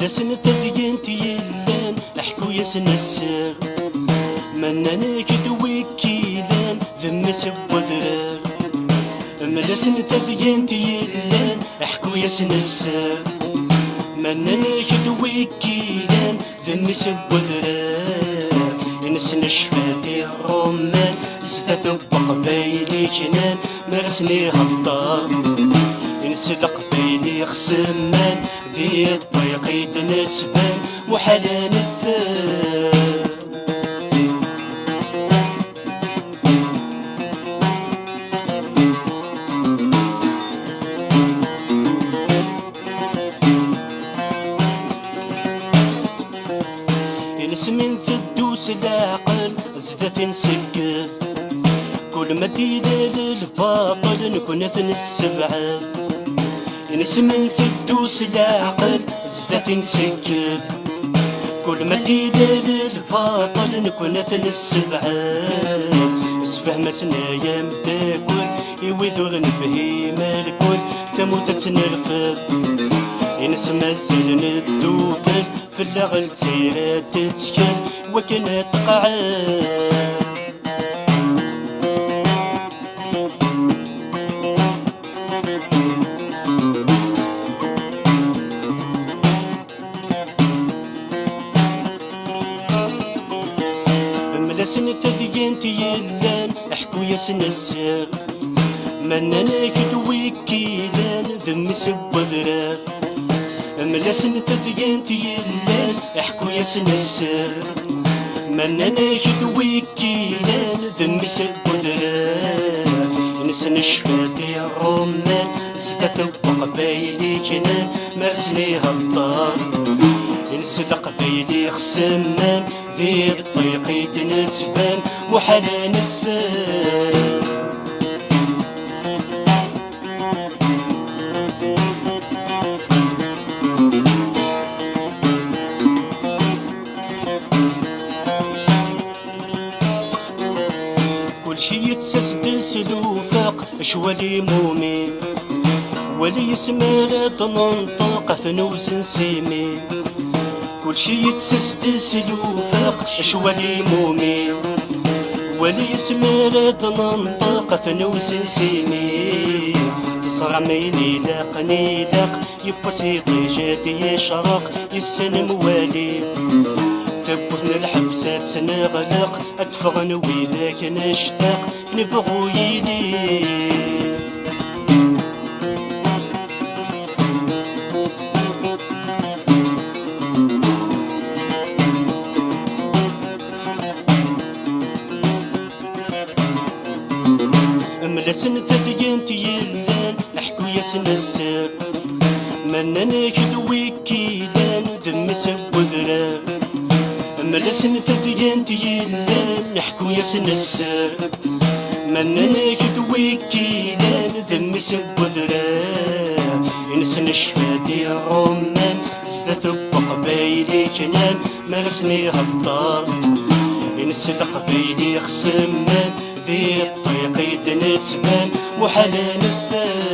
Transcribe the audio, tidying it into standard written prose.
ملاسن تذين تيلان احكو يسنسر منان كدوي كيلان ذم سب ذرار ملاسن تذين تيلان احكو يسنسر منان كدوي كيلان ذم سب ذرار ينسن شفاتي الرمان زدت بقبايلي كنان مرسني غطار ينسلق بيني خسمان ذي الطريق يتنسبان محالا نفار ينسمن ثدوس العقل زدت نسكث كل ما دينا للباطل نكون اثن السبعة نسمن ثدوس العقل زدت نسكث كل ما دينا للباطل نكون اثن السبعة سبع مسنايا مداكل يوذر نفهيم الكل ثموت تنرفض ينسمى الزلن الدوكل في اللغل تيرات تتكل وكنا تقعد ملاسن تذين تيلان احكو ياسن السر منان كدوي كيلان ذم سب ذرار ملاسن تذين تيلان احكو ياسن السر منان كدوي كيلان ذم سب ذرار نسن شفاتي الرمان زدت بقبايلي كنان مرسني غطار ينسلق بيلي خسمان ذي الطريق يتنتبان محالا نفار كل شي يتسسدس الوفاق شوالي مومي ولي يسمى تنطق ثنوز نسيمي كل شي يتسسدس الوفاق شوالي مومي ولي يسمى تنطق ثنوز نسيمي يصرع ميلي لاقني لاق يبسي طيجاتي يشرق يسن موالي ثبتنا الحبسات نغلق ادفغن ويذاك نشتاق نبغو يلي ملاسن تذين تيلان احكو ياسن السر منان كدوي كيلان ذم سب ذرار ملاسن تذين تيلان احكو ياسن السر منان كدوي كيلان ذم سب ذرار ينسن شفاتي الرمان زدت بقبايلي كنان مرسني غطار ينسلق بيلي خسمان ذي الطريق يتنتبان محالا نفار